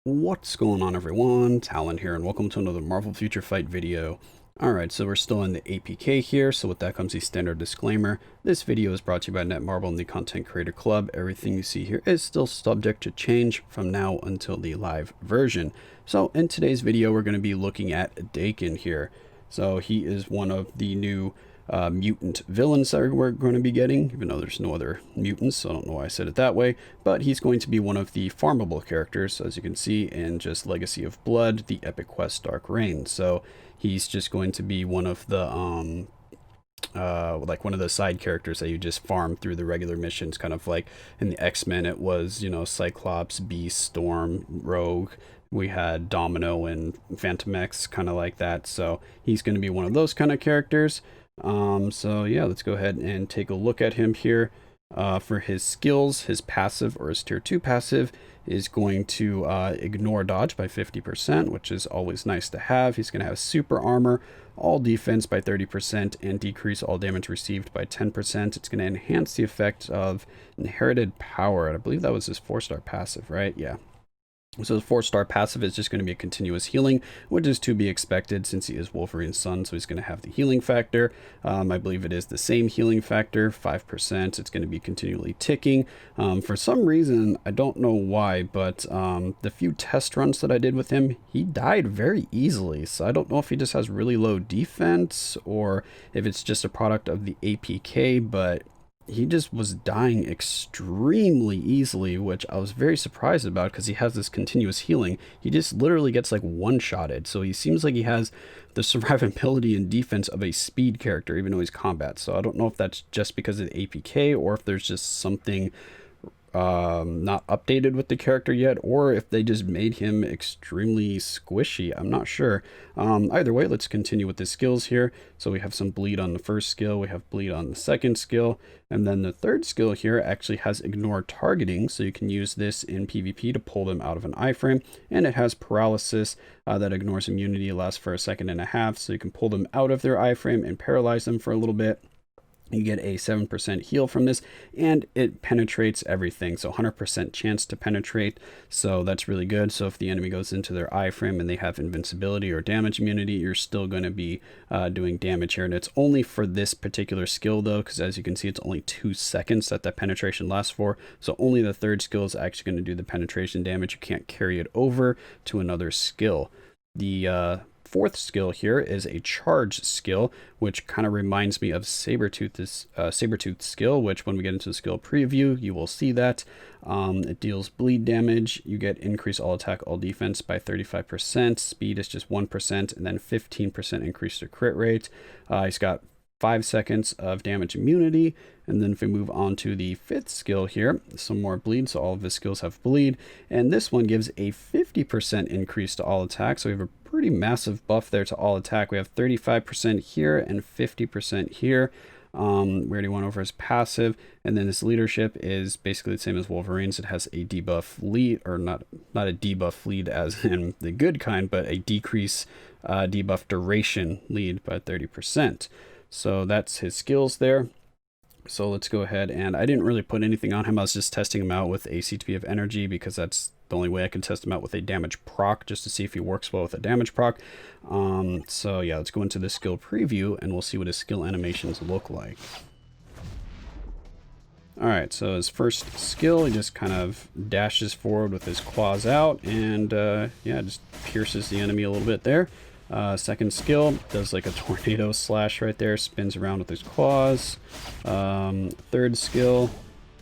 What's going on, everyone? Talen here, and welcome to another Marvel Future Fight video. Alright, so we're still in the APK here, so with that comes the standard disclaimer. This video is brought to you by Netmarble and the Content Creator Club. Everything you see here is still subject to change from now until the live version. So in today's video, we're going to be looking at Daken here. So he is one of the new mutant villains that we're going to be getting, even though there's no other mutants, so I don't know why I said it that way, but he's going to be one of the farmable characters, as you can see in just Legacy of Blood, the epic quest Dark Reign. So he's just going to be one of the like one of the side characters that you just farm through the regular missions, kind of like in the X-Men it was, you know, Cyclops, Beast, Storm, Rogue. We had Domino and Phantom X, kind of like that. So he's going to be one of those kind of characters. So yeah, let's go ahead and take a look at him here. For his skills, his passive, or his tier 2 passive, is going to ignore dodge by 50%, which is always nice to have. He's going to have super armor, all defense by 30%, and decrease all damage received by 10%. It's going to enhance the effect of inherited power, and I believe that was his 4-star passive, right? Yeah. So the 4-star passive is just going to be a continuous healing, which is to be expected since he is Wolverine's son, so he's going to have the healing factor. I believe it is the same healing factor, 5%. It's going to be continually ticking. For some reason, I don't know why, but the few test runs that I did with him, he died very easily. So I don't know if he just has really low defense or if it's just a product of the APK, but he just was dying extremely easily, which I was very surprised about because he has this continuous healing. He just literally gets like one-shotted, so he seems like he has the survivability and defense of a speed character, even though he's combat. So I don't know if that's just because of the APK or if there's just something not updated with the character yet, or if they just made him extremely squishy. I'm not sure. Either way, let's continue with the skills here. So we have some bleed on the first skill, we have bleed on the second skill, and then the third skill here actually has ignore targeting, so you can use this in PvP to pull them out of an iframe, and it has paralysis that ignores immunity, lasts for a second and a half, so you can pull them out of their iframe and paralyze them for a little bit. You get a 7% heal from this, and it penetrates everything, so 100% chance to penetrate, so that's really good. So if the enemy goes into their iframe and they have invincibility or damage immunity, you're still going to be doing damage here. And it's only for this particular skill though, because as you can see, it's only 2 seconds that penetration lasts for, so only the third skill is actually going to do the penetration damage. You can't carry it over to another skill. The fourth skill here is a charge skill, which kind of reminds me of Sabretooth's skill, which when we get into the skill preview, you will see that. It deals bleed damage. You get increase all attack, all defense by 35%. Speed is just 1%, and then 15% increase to crit rate. He's got 5 seconds of damage immunity. And then if we move on to the fifth skill here, some more bleed, so all of his skills have bleed, and this one gives a 50% increase to all attacks, so we have a pretty massive buff there to all attack. We have 35% here and 50% here. We already went over his passive, and then his leadership is basically the same as Wolverine's. It has a debuff lead, or not a debuff lead as in the good kind, but a decrease debuff duration lead by 30%. So that's his skills there. So let's go ahead, and I didn't really put anything on him. I was just testing him out with a CTP of energy because that's the only way I can test him out with a damage proc, just to see if he works well with a damage proc. So yeah, let's go into the skill preview and we'll see what his skill animations look like. Alright, so his first skill, he just kind of dashes forward with his claws out and yeah, just pierces the enemy a little bit there. Second skill does like a tornado slash right there, spins around with his claws. Third skill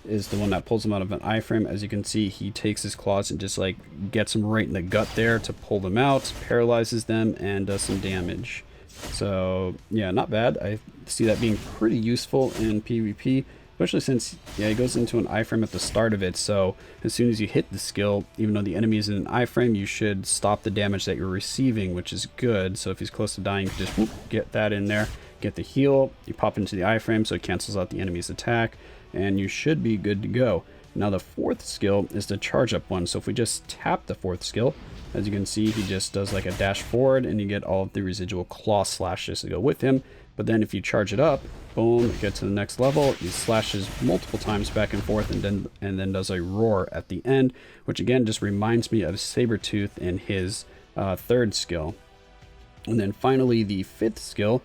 is the one that pulls him out of an iframe. As you can see, he takes his claws and just like gets him right in the gut there to pull them out, paralyzes them, and does some damage. So yeah, not bad. I see that being pretty useful in PvP, especially since, yeah, he goes into an iframe at the start of it, so as soon as you hit the skill, even though the enemy is in an iframe, you should stop the damage that you're receiving, which is good. So if he's close to dying, you can just whoop, get that in there, get the heal, you pop into the iframe so it cancels out the enemy's attack, and you should be good to go. Now the fourth skill is the charge up one, so if we just tap the fourth skill, as you can see, he just does like a dash forward, and you get all of the residual claw slashes to go with him. But then if you charge it up, Boom, get to the next level. He slashes multiple times back and forth, and then does a roar at the end, which again just reminds me of Sabretooth in his third skill. And then finally the fifth skill,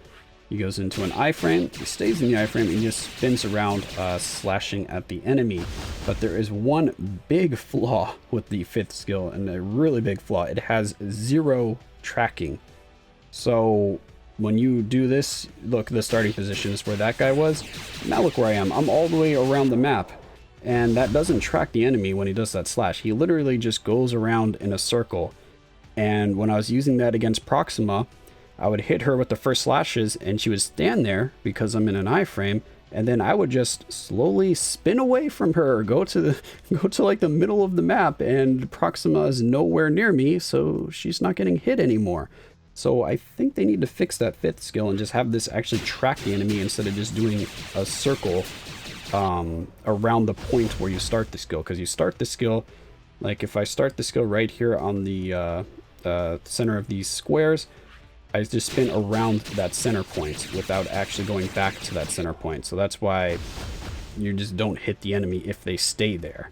he goes into an iframe, he stays in the iframe, and he just spins around, slashing at the enemy. But there is one big flaw with the fifth skill, and a really big flaw. It has 0 tracking. So when you do this, look, the starting position is where that guy was. Now look where I am. I'm all the way around the map. And that doesn't track the enemy when he does that slash. He literally just goes around in a circle. And when I was using that against Proxima, I would hit her with the first slashes and she would stand there because I'm in an iframe, and then I would just slowly spin away from her, go to like the middle of the map, and Proxima is nowhere near me, so she's not getting hit anymore. So I think they need to fix that fifth skill and just have this actually track the enemy instead of just doing a circle around the point where you start the skill. Because you start the skill, like if I start the skill right here on the center of these squares, I just spin around that center point without actually going back to that center point. So that's why you just don't hit the enemy if they stay there,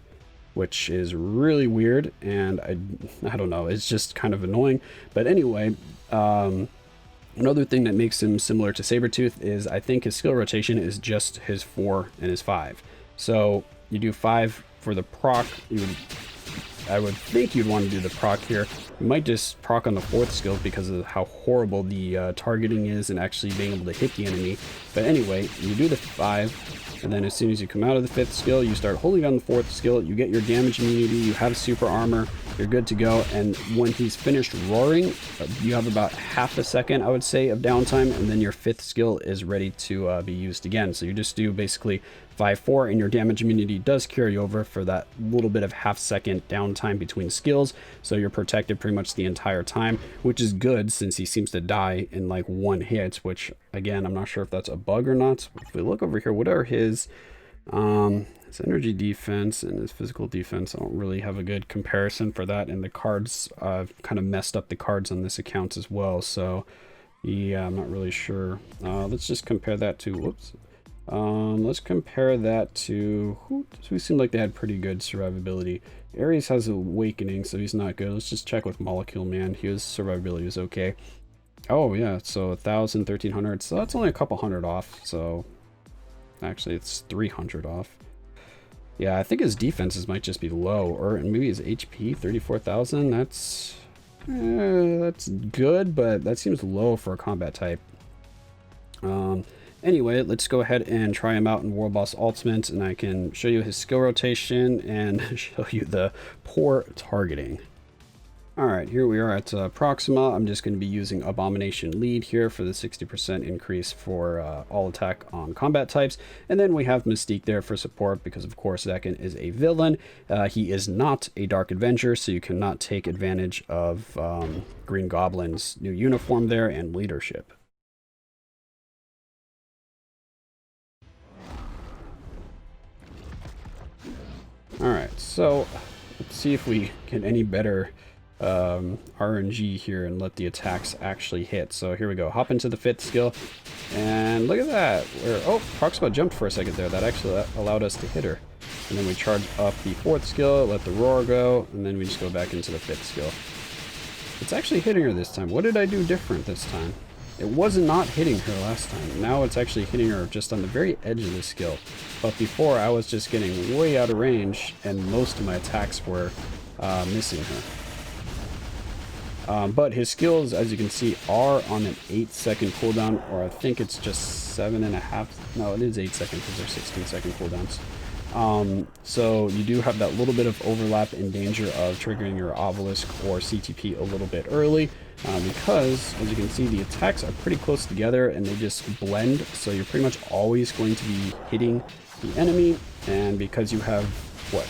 which is really weird, and I don't know, it's just kind of annoying. But anyway, another thing that makes him similar to Sabretooth is I think his skill rotation is just his 4 and his 5. So you do 5 for the proc, I would think you'd want to do the proc here. You might just proc on the 4th skill because of how horrible the targeting is and actually being able to hit the enemy. But anyway, you do the 5, and then as soon as you come out of the 5th skill, you start holding on the 4th skill, you get your damage immunity, you have super armor, you're good to go. And when he's finished roaring, you have about half a second, I would say, of downtime, and then your 5th skill is ready to be used again. So you just do basically 5-4, and your damage immunity does carry over for that little bit of half-second downtime between skills, so you're protected pretty much the entire time, which is good since he seems to die in like 1 hit, which again, I'm not sure if that's a bug or not. If we look over here, what are his energy defense and his physical defense? I don't really have a good comparison for that, and the cards, I've kind of messed up the cards on this account as well, so yeah, I'm not really sure. Let's just compare that to, whoops. Let's compare that to who seemed like they had pretty good survivability. Ares has Awakening, so he's not good. Let's just check with Molecule Man. His survivability is okay. Oh yeah, so 1,000, 1,300. So that's only a couple hundred off. So actually, it's 300 off. Yeah, I think his defenses might just be low, or maybe his HP 34,000. That's good, but that seems low for a combat type. Anyway, let's go ahead and try him out in World Boss Ultimate, and I can show you his skill rotation and show you the poor targeting. Alright, here we are at Proxima. I'm just going to be using Abomination Lead here for the 60% increase for all attack on combat types. And then we have Mystique there for support because, of course, Daken is a villain. He is not a Dark Avenger, so you cannot take advantage of Green Goblin's new uniform there and leadership. Alright, so let's see if we get any better RNG here and let the attacks actually hit. So here we go. Hop into the 5th skill, and look at that. Oh, Proxima jumped for a second there. That actually allowed us to hit her. And then we charge up the 4th skill, let the roar go, and then we just go back into the 5th skill. It's actually hitting her this time. What did I do different this time? It was not hitting her last time. Now it's actually hitting her just on the very edge of the skill. But before, I was just getting way out of range, and most of my attacks were missing her. But his skills, as you can see, are on an 8-second cooldown, or I think it's just 7.5. No, it is 8 seconds because they're 16-second cooldowns. So you do have that little bit of overlap and danger of triggering your Obelisk or CTP a little bit early, because, as you can see, the attacks are pretty close together and they just blend, so you're pretty much always going to be hitting the enemy. And because you have, what,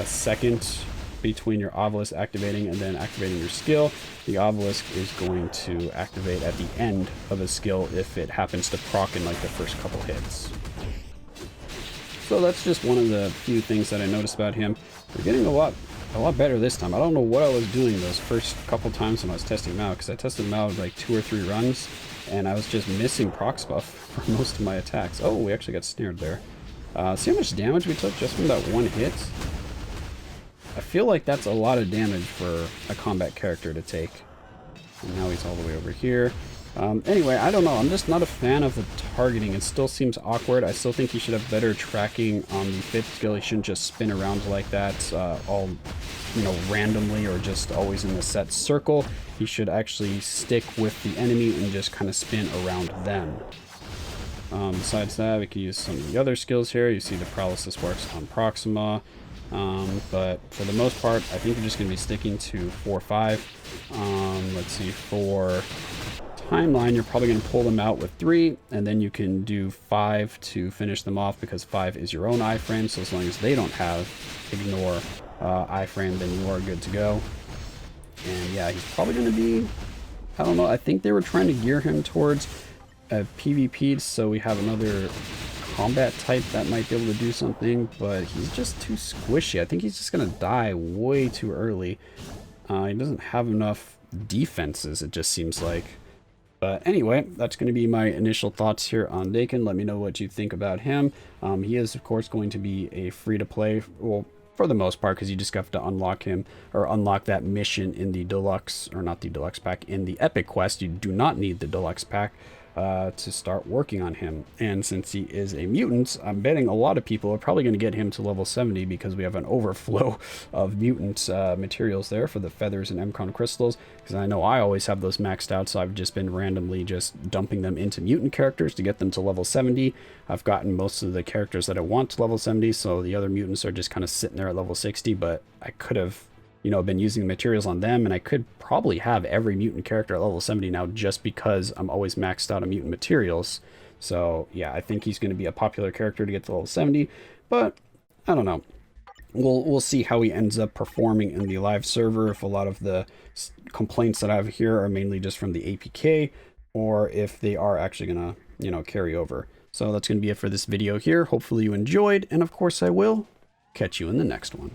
a second between your Obelisk activating and then activating your skill, the Obelisk is going to activate at the end of a skill if it happens to proc in like the first couple hits. So that's just one of the few things that I noticed about him. We're getting a lot a lot better this time. I don't know what I was doing those first couple times when I was testing them out, because I tested them out with like 2 or 3 runs, and I was just missing procs buff for most of my attacks. Oh, we actually got snared there. See how much damage we took just from that one hit? I feel like that's a lot of damage for a combat character to take. And now he's all the way over here. Anyway, I don't know. I'm just not a fan of the targeting. It still seems awkward. I still think he should have better tracking on the 5th skill. He shouldn't just spin around like that, all, you know, randomly or just always in the set circle. He should actually stick with the enemy and just kind of spin around them. Besides that, we can use some of the other skills here. You see the paralysis works on Proxima. But for the most part, I think we're just going to be sticking to 4-5. Let's see, for timeline, you're probably going to pull them out with 3, and then you can do 5 to finish them off, because 5 is your own iframe, so as long as they don't have ignore iframe, then you are good to go. And yeah, he's probably going to be, I don't know, I think they were trying to gear him towards a PvP, so we have another combat type that might be able to do something, but he's just too squishy. I think he's just going to die way too early. He doesn't have enough defenses, it just seems like. But anyway, that's going to be my initial thoughts here on Daken. Let me know what you think about him. He is, of course, going to be a free-to-play, well, for the most part, because you just have to unlock him, or unlock that mission in the deluxe, or not the deluxe pack, in the epic quest. You do not need the deluxe pack to start working on him. And since he is a mutant, I'm betting a lot of people are probably going to get him to level 70, because we have an overflow of mutant materials there for the feathers and MCON crystals, because I know I always have those maxed out, so I've just been randomly just dumping them into mutant characters to get them to level 70. I've gotten most of the characters that I want to level 70, so the other mutants are just kind of sitting there at level 60, but I could have, you know, been using the materials on them, and I could probably have every mutant character at level 70 now, just because I'm always maxed out on mutant materials. So yeah, I think he's going to be a popular character to get to level 70, but I don't know. We'll see how he ends up performing in the live server, if a lot of the complaints that I have here are mainly just from the APK, or if they are actually going to, you know, carry over. So that's going to be it for this video here. Hopefully you enjoyed, and of course I will catch you in the next one.